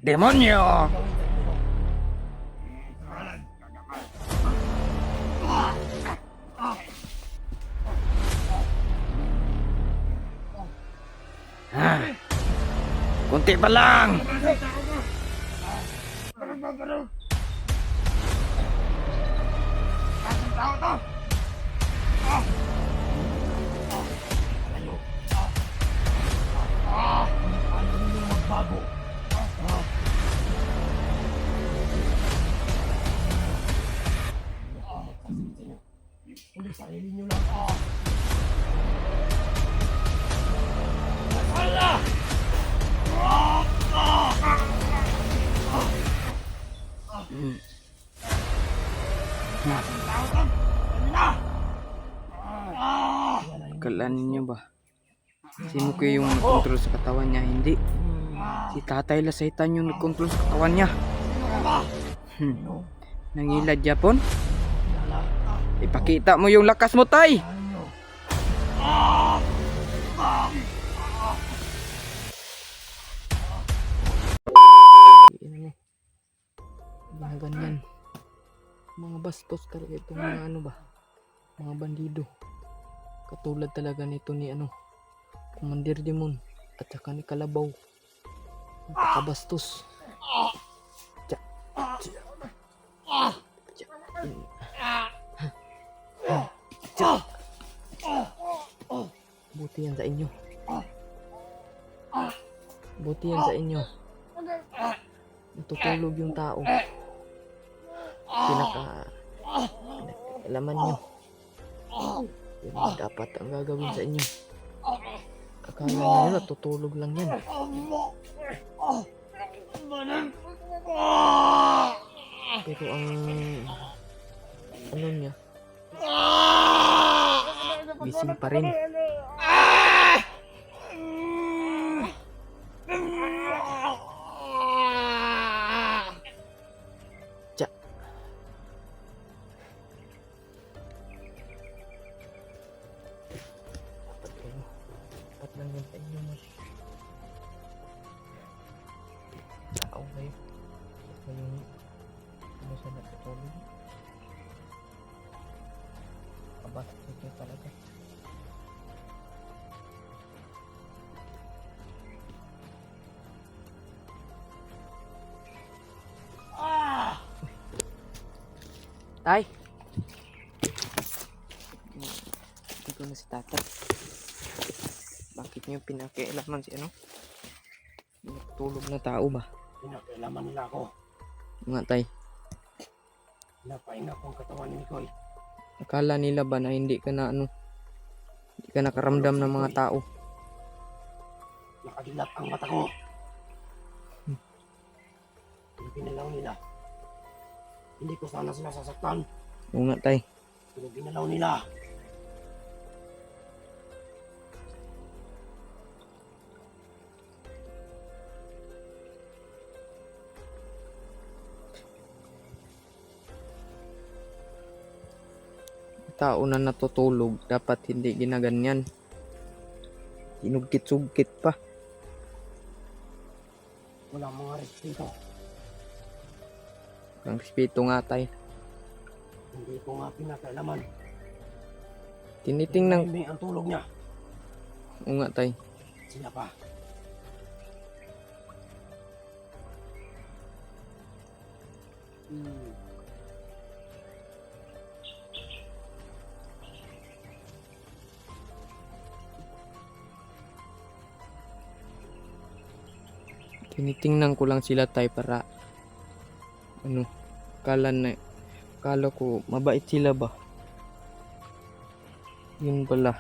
Demonyo! Ah, kunti pa lang! Hindi sarili nyo lang. Kalaan ninyo ba? Si Mukoy yung nagkontrol sa katawan niya, hindi. Si Tatay Lasaitan yung nagkontrol sa katawan niya. Nangilad Japon? Ipakita mo yung lakas mo, Tay! Mga ganyan. Mga bastos talaga itong mga ano ba? Mga bandido. Katulad talaga nito ni Commander Demon at saka ni Kalabaw. Napakabastos. Tsa. Tsa. Tsa. Tsa. Buti yan sa inyo. Buti yan sa inyo. Natutulog yung tao. Pinakalaman nyo. Yun ang dapat ang gagawin sa inyo. Akala nyo natutulog lang yan. Pero ang niya, gising pa rin. Tsa. Dapat lang yan sa inyo, mas. Tao kayo. Kayong sa natutulog. Kabastos kayo talaga. Tay! Ito na si Tatay. Bakit niyo pinakialaman si natulog na tao ba? Pinakialaman nila ako. Nga, Tay. Napahinga ko ang katawan ni Mikoy. Akala nila ba na hindi ka na hindi ka nakaramdam ng mga tao? Nakadilat ang mata ko. Pinalaw nila. Hindi ko sana sila sasaktan. Oo nga, Tay. Pero ginalaw nila. Tao na natutulog, dapat hindi ginaganyan. Sinugkit-sugkit pa. Walang mga respeto. Ang respeto nga, Tay. Hindi ko nga pinakialaman. Tinitingnan. May ang tulog niya. Oo nga, Tay. Sila pa. Tinitingnan ko lang sila, Tay, para akala ko mabait sila ba? Yun pala.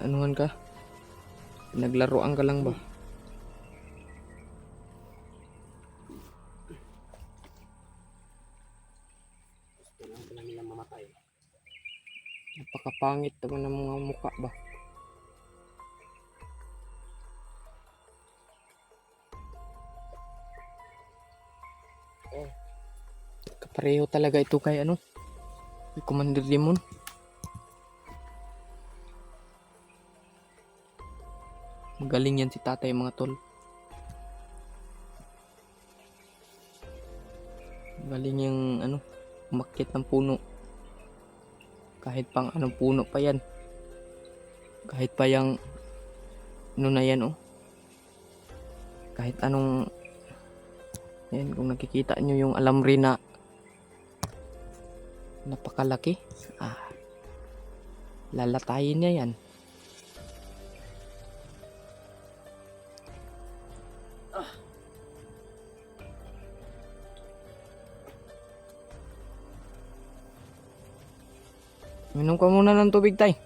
Anuhan ka? Naglaruan ka lang ba? Gusto lang pala nilang mamatay. Napakapangit naman ng mga mukha ba? Kapareho talaga ito kay kay Commander Demon. Magaling yan si Tatay, mga tol. Magaling yung ano, umakyat ng puno. Kahit pang anong puno pa yan. Kahit pa yung ano na yan oh. Kahit anong yan, kung nakikita nyo yung alamri na napakalaki. Lalatayin niya yan. Minom ka muna ng tubig, tay.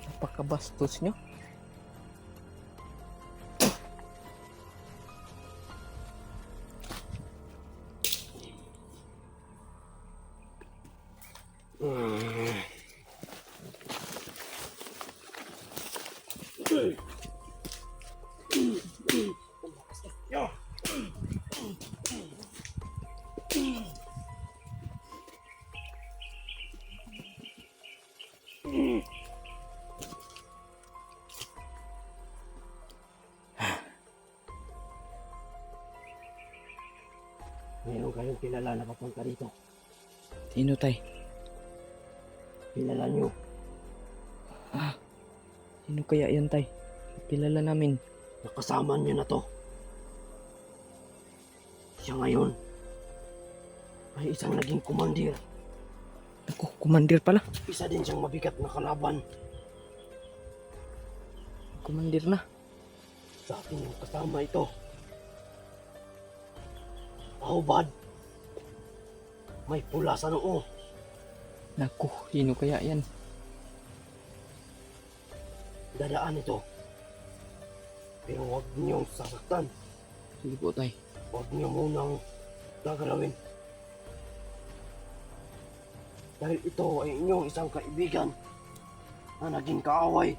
Napakabastos nyo. Meron kayong kilala na papunta dito. Sino, tay? Kilala nyo. Sino kaya yan, tay? Kilala namin. Nakasama nyo na to. Siya ngayon ay isang naging kumandir. Ako, kumandir pala. Isa din siyang mabigat na kalaban. Kumandir na. Sa akin yung kasama ito. Ahubad. May pula sa noo. Naku, sino kaya yan? Dadaan ito. Pero huwag niyong sasaktan. Sige po, tay. Huwag niyo munang gagalawin. Dahil ito ay inyong isang kaibigan na naging kaaway.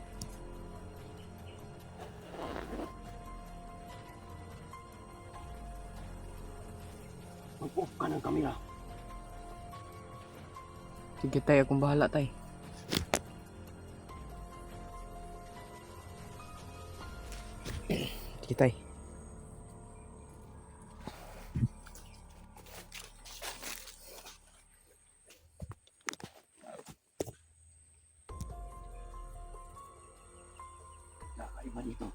Mag-off ka ng kamera. Sige, tay. Akong bahala, tay. Sige, tay. Nakaiba dito.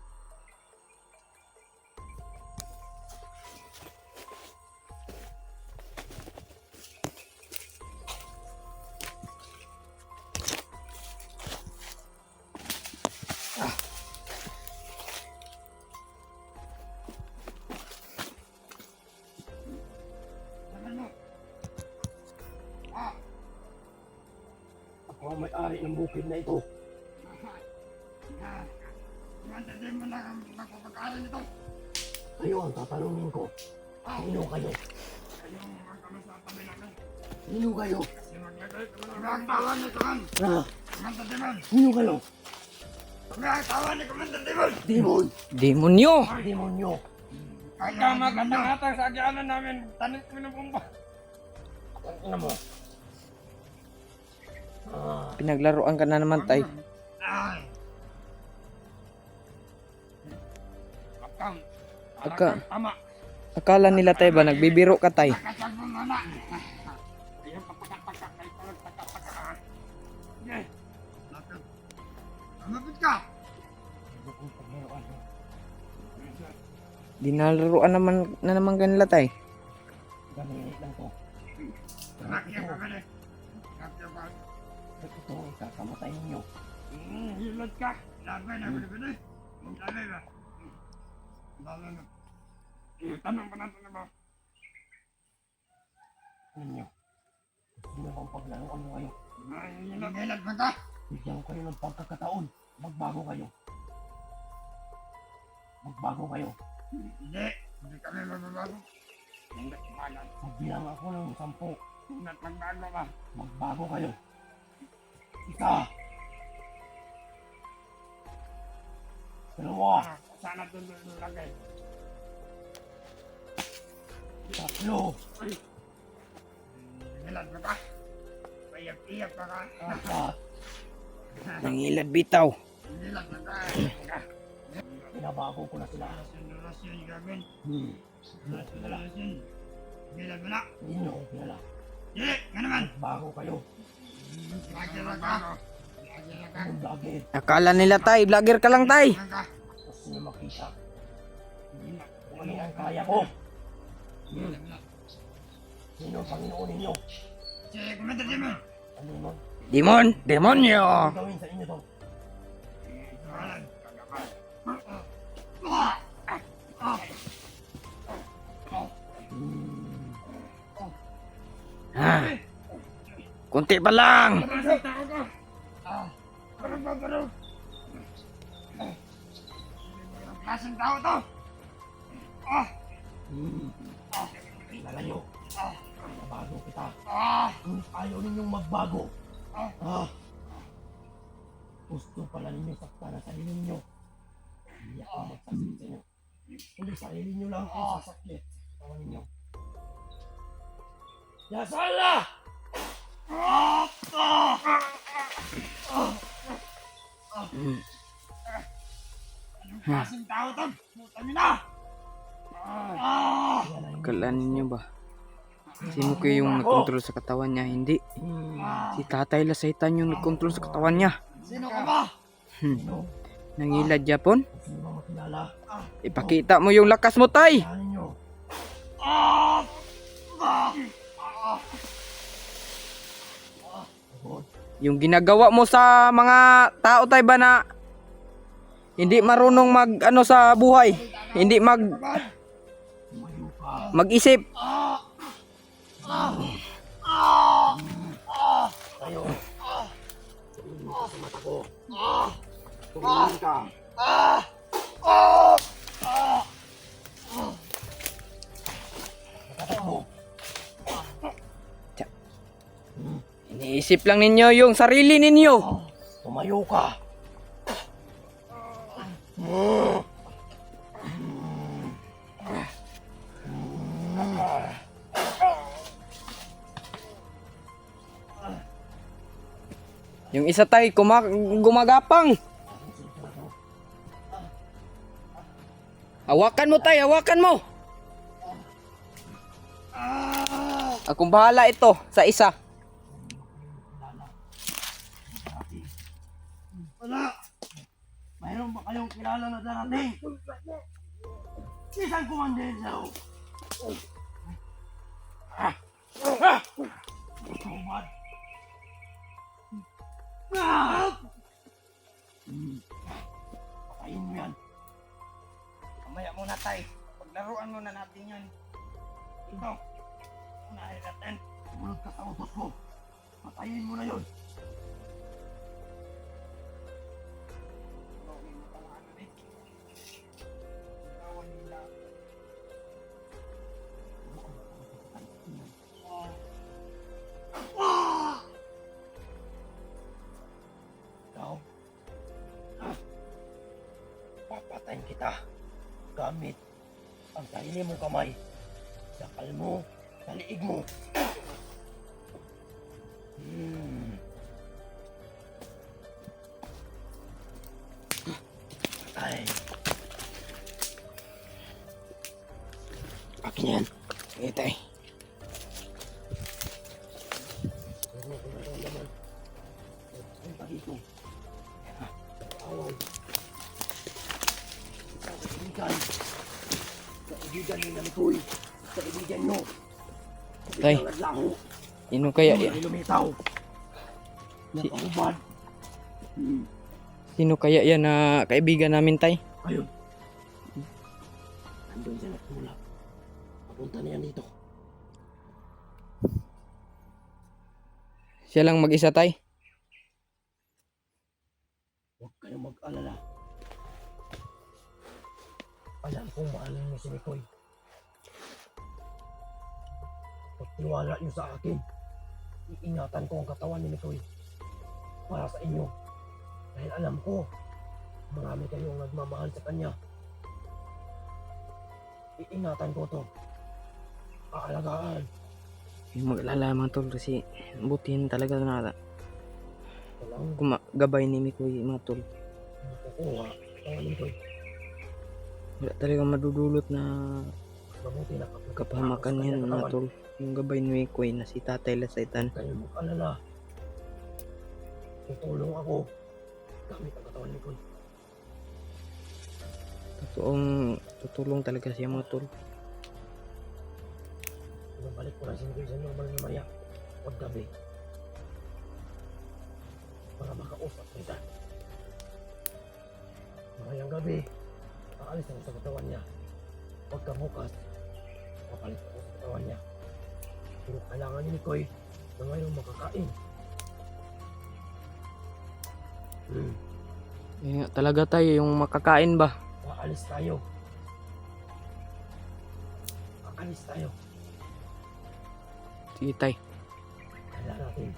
Ako ang may-ari ng bukid na ito. Hindi mo na magpapag-aral nito. Kayo ang tatanungin ko. Sino kayo? Kayo ang kami sa tabi namin. Sino kayo? Kasi maglagay ka na ang tawan ni Kaman. Commander Demon. Sino kayo? Kami ang tawan ni Commander Demon. Demon! Demonyo! Demonyo! Kaya magandang sa agyanan namin. Tanim kami ng bomba. Ang ina mo. Pinaglaruan ka na naman, tay. Ay. Akang. Aka- Tama. Akala nila, tay, ba? Nagbibiro ka, tay. Kakasag mo na. Ayun kapagkapagka. Ay pagkapagka. Sige. Lapit. Lumapit ka. Dinalaruan naman na naman kanila, tay. Gaminit lang to. Rakya ka ka rin. Rakya ka. Ito, kakamatayin nyo. Hilot ka. Labay na pili-pili. Labay ba? Labay na. Tanong pa natin na ba? Alam nyo, gusto nyo bang paglaruan nyo kayo? Ay, hilot ba ka? Bigyan ko kayo ng pagkakataon. Magbago kayo. Magbago kayo. Hindi. Hindi kami magbabago. Hindi kumalan. Magbilang ako ng 10. Hindi magbago ba? Magbago kayo. Isa, Dalawa. Sana doon lagay. Tatlo. Ilan ba ka? Payak-iyak pa ka. Apat. Nangilad bitaw. Ilan ba ka? Pinabago ko na sila. Relasyon gagawin. Wala. Relasyon. Ilan ba na? Hindi nyo ako kilala. Hindi, nga naman. Bago kayo. Lagi lang ka. Lagi lang ka. Anong vlogger? Akala nila tay, vlogger ka lang tay. Lang ka. Gusto nyo makita. Kung ano ang kaya ko. Ilan ba na? Sino ang Panginoon ninyo? Si Commander Demon. Ano nun? Demon, demonyo. Ang gawin sa inyo to? Kalan. Kagapan. Kunti pa lang. Parang tao ka. Parang babarog. Ang klaseng tao to. Kilala nyo. Nabago kita. Ah! Kung ayaw ninyong magbago. Gusto pala ninyo sakta na sarili ninyo. Hindi ako magsasakit sa inyo. Kundi sarili nyo lang ang sasakit. Tawa ninyo. Yasala! Anong klaseng tao to? Puta nyo na! Akala ninyo ba? Sino ko yung nagkontrol sa katawan niya? Hindi. Si Tatay Lasaitan yung nagkontrol sa katawan niya. Sino ka ba? Nangilad Japon? Sino ba makilala? Ipakita mo yung lakas mo tay. Kilala ninyo. Yung ginagawa mo sa mga tao tay ba na hindi marunong mag ano sa buhay, hindi mag-isip. Tayo. Tumingin ka sa mata ko. Tumingin ka. Nakatakbo. Iniisip lang ninyo yung sarili ninyo. Tumayo ka. Yung isa tay gumagapang. Hawakan mo tay, hawakan mo. Akong bahala ito sa isa. Wala. Mayroon ba kayong kilala na darating? Isang kumandensyo. Tumad. Patayin mo yan. Mamaya muna tay. Paglaruan muna natin yan. Ito. Unahin natin. Sumunod ka sa utos ko. Patayin mo na yun. Ikaw? Papatayin kita gamit ang sarili mong kamay. Dakal mo, sa liig mo. Ay. Akin yan. Sige tay. Punta dito. Away. Sa kaibigan. Sa kaibigan ni Namitoy. Sa kaibigan nyo. Tay. Naglaho. Sino kaya Hindi lumitaw. Si- Napahubad. Sino kaya yan na kaibigan namin tay? Ayun. Nandun siya nagtulak. Papunta na yan dito. Siya lang mag-isa tay. Huwag kayong mag-alala. Alam kong mahalin niyo si Mikoy. Pagtiwala niyo sa akin, iingatan ko ang katawan ni Mikoy para sa inyo. Dahil alam ko Marami kayong nagmamahal sa kanya. Iingatan ko to. Aalagaan. Yung mag-alala mga tol kasi butihin talaga na Walang gabay ni Mikoy mga tol. makukuha. Tawanin ko. Wala talaga madudulot na Mabuti na kapag kapahamakan yan mga tol. Yung gabay ni Mikoy na si Tatay Lasaitan. kayo mag-alala. Tutulong ako. Gamit ang katawan ni Koy. Totoong tutulong talaga siya mga tol. Bumalik ko na si Koy sa normal na maya. Huwag gabi. Para makausap kita. Mayang gabi. Aalis ako sa katawan niya. Pagkabukas, papalit ako sa katawan niya. Pero kailangan ni Koy na ngayon makakain. Yun nga, talaga tayo yung makakain ba? Aalis tayo. Aalis tayo. Sige tay. Kailangan natin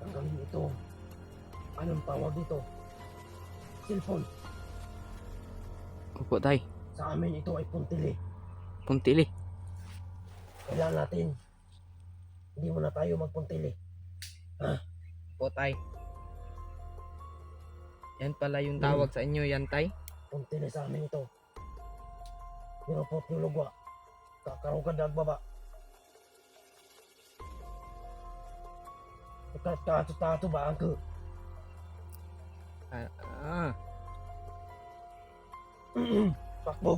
tanggalin ito. Anong tawag dito? Cellphone. Opo tay. Sa amin ito ay puntili. Puntili. Kailangan natin. Hindi mo na tayo magpuntili. Opo tay. Yan pala yung tawag sa inyo yan tay. Puntili sa amin ito. Nirupot yung lugwa. Kakarugad na agbaba. Tato ba ang ko? Ah. Pakbo.